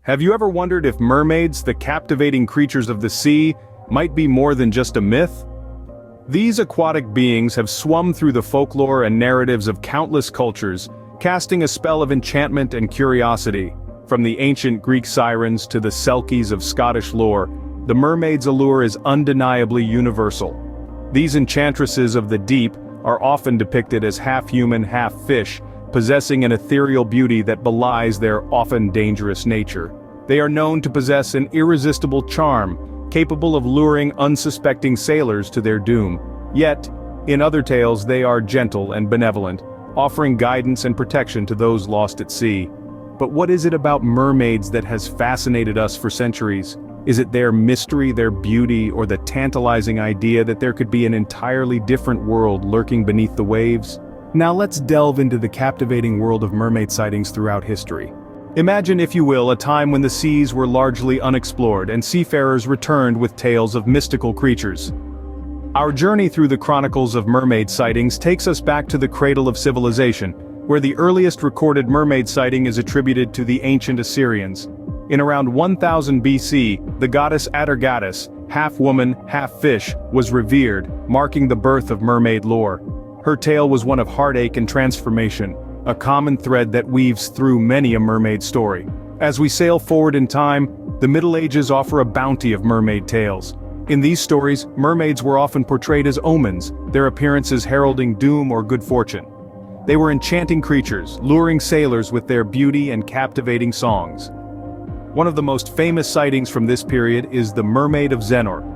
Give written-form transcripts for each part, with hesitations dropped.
Have you ever wondered if mermaids, the captivating creatures of the sea, might be more than just a myth? These aquatic beings have swum through the folklore and narratives of countless cultures, casting a spell of enchantment and curiosity. From the ancient Greek sirens to the Selkies of Scottish lore, the mermaid's allure is undeniably universal. These enchantresses of the deep are often depicted as half-human, half-fish, possessing an ethereal beauty that belies their often dangerous nature. They are known to possess an irresistible charm, capable of luring unsuspecting sailors to their doom. Yet, in other tales they are gentle and benevolent, offering guidance and protection to those lost at sea. But what is it about mermaids that has fascinated us for centuries? Is it their mystery, their beauty, or the tantalizing idea that there could be an entirely different world lurking beneath the waves? Now let's delve into the captivating world of mermaid sightings throughout history. Imagine, if you will, a time when the seas were largely unexplored and seafarers returned with tales of mystical creatures. Our journey through the chronicles of mermaid sightings takes us back to the cradle of civilization, where the earliest recorded mermaid sighting is attributed to the ancient Assyrians. In around 1000 BC, the goddess Atargatis, half-woman, half-fish, was revered, marking the birth of mermaid lore. Her tale was one of heartache and transformation, a common thread that weaves through many a mermaid story. As we sail forward in time, the Middle Ages offer a bounty of mermaid tales. In these stories, mermaids were often portrayed as omens, their appearances heralding doom or good fortune. They were enchanting creatures, luring sailors with their beauty and captivating songs. One of the most famous sightings from this period is the Mermaid of Zennor.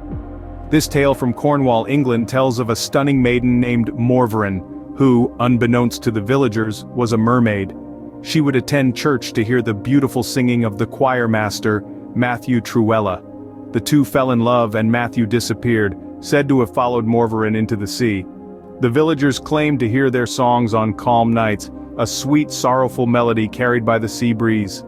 This tale from Cornwall, England tells of a stunning maiden named Morvarin, who, unbeknownst to the villagers, was a mermaid. She would attend church to hear the beautiful singing of the choir master, Matthew Truella. The two fell in love and Matthew disappeared, said to have followed Morvarin into the sea. The villagers claimed to hear their songs on calm nights, a sweet, sorrowful melody carried by the sea breeze.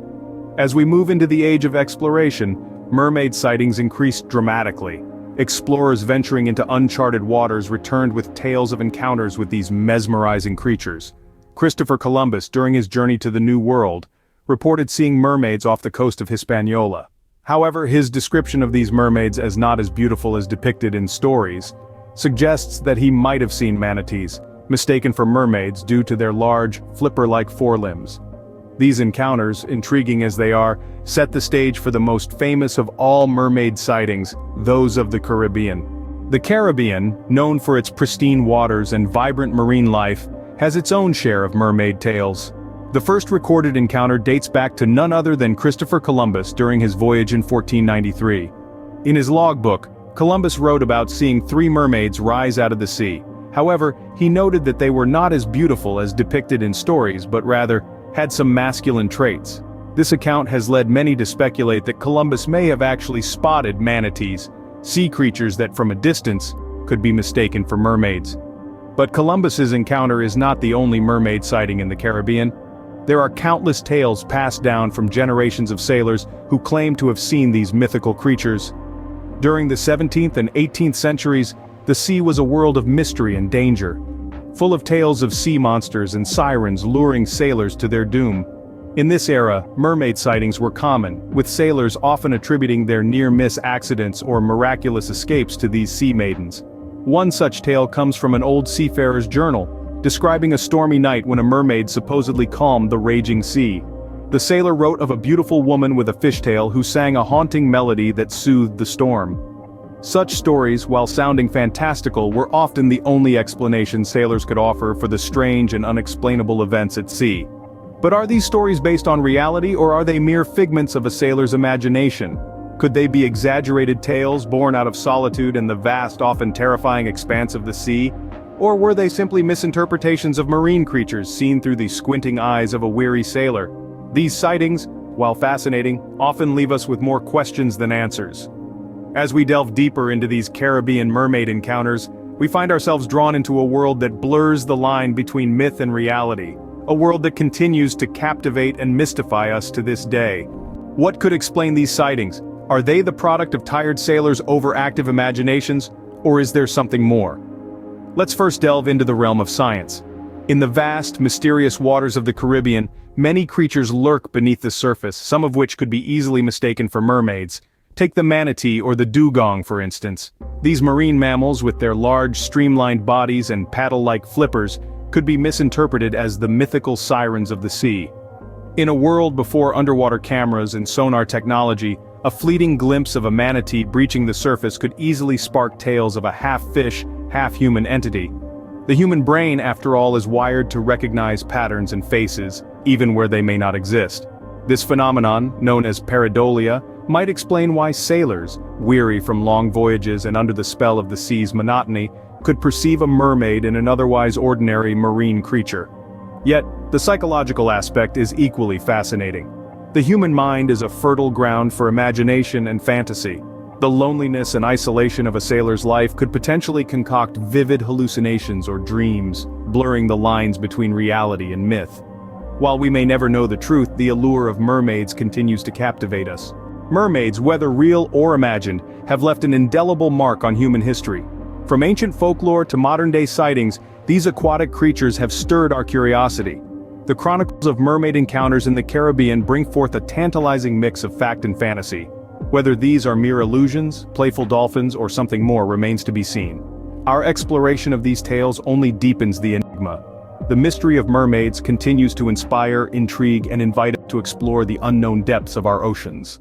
As we move into the age of exploration, mermaid sightings increased dramatically. Explorers venturing into uncharted waters returned with tales of encounters with these mesmerizing creatures. Christopher Columbus, during his journey to the New World, reported seeing mermaids off the coast of Hispaniola. However, his description of these mermaids as not as beautiful as depicted in stories suggests that he might have seen manatees, mistaken for mermaids due to their large, flipper-like forelimbs. These encounters, intriguing as they are, set the stage for the most famous of all mermaid sightings, those of the Caribbean. The Caribbean, known for its pristine waters and vibrant marine life, has its own share of mermaid tales. The first recorded encounter dates back to none other than Christopher Columbus during his voyage in 1493. In his logbook, Columbus wrote about seeing 3 mermaids rise out of the sea. However, he noted that they were not as beautiful as depicted in stories, but rather had some masculine traits. This account has led many to speculate that Columbus may have actually spotted manatees, sea creatures that from a distance could be mistaken for mermaids. But Columbus's encounter is not the only mermaid sighting in the Caribbean. There are countless tales passed down from generations of sailors who claim to have seen these mythical creatures. During the 17th and 18th centuries, the sea was a world of mystery and danger, full of tales of sea monsters and sirens luring sailors to their doom. In this era, mermaid sightings were common, with sailors often attributing their near-miss accidents or miraculous escapes to these sea maidens. One such tale comes from an old seafarer's journal, describing a stormy night when a mermaid supposedly calmed the raging sea. The sailor wrote of a beautiful woman with a fishtail who sang a haunting melody that soothed the storm. Such stories, while sounding fantastical, were often the only explanation sailors could offer for the strange and unexplainable events at sea. But are these stories based on reality, or are they mere figments of a sailor's imagination? Could they be exaggerated tales born out of solitude and the vast, often terrifying expanse of the sea? Or were they simply misinterpretations of marine creatures seen through the squinting eyes of a weary sailor? These sightings, while fascinating, often leave us with more questions than answers. As we delve deeper into these Caribbean mermaid encounters, we find ourselves drawn into a world that blurs the line between myth and reality, a world that continues to captivate and mystify us to this day. What could explain these sightings? Are they the product of tired sailors' overactive imaginations, or is there something more? Let's first delve into the realm of science. In the vast, mysterious waters of the Caribbean, many creatures lurk beneath the surface, some of which could be easily mistaken for mermaids. Take the manatee or the dugong, for instance. These marine mammals, with their large, streamlined bodies and paddle-like flippers, could be misinterpreted as the mythical sirens of the sea. In a world before underwater cameras and sonar technology, a fleeting glimpse of a manatee breaching the surface could easily spark tales of a half-fish, half-human entity. The human brain, after all, is wired to recognize patterns and faces, even where they may not exist. This phenomenon, known as pareidolia, might explain why sailors, weary from long voyages and under the spell of the sea's monotony, could perceive a mermaid in an otherwise ordinary marine creature. Yet, the psychological aspect is equally fascinating. The human mind is a fertile ground for imagination and fantasy. The loneliness and isolation of a sailor's life could potentially concoct vivid hallucinations or dreams, blurring the lines between reality and myth. While we may never know the truth, the allure of mermaids continues to captivate us. Mermaids, whether real or imagined, have left an indelible mark on human history. From ancient folklore to modern-day sightings, these aquatic creatures have stirred our curiosity. The chronicles of mermaid encounters in the Caribbean bring forth a tantalizing mix of fact and fantasy. Whether these are mere illusions, playful dolphins, or something more remains to be seen. Our exploration of these tales only deepens the enigma. The mystery of mermaids continues to inspire, intrigue, and invite us to explore the unknown depths of our oceans.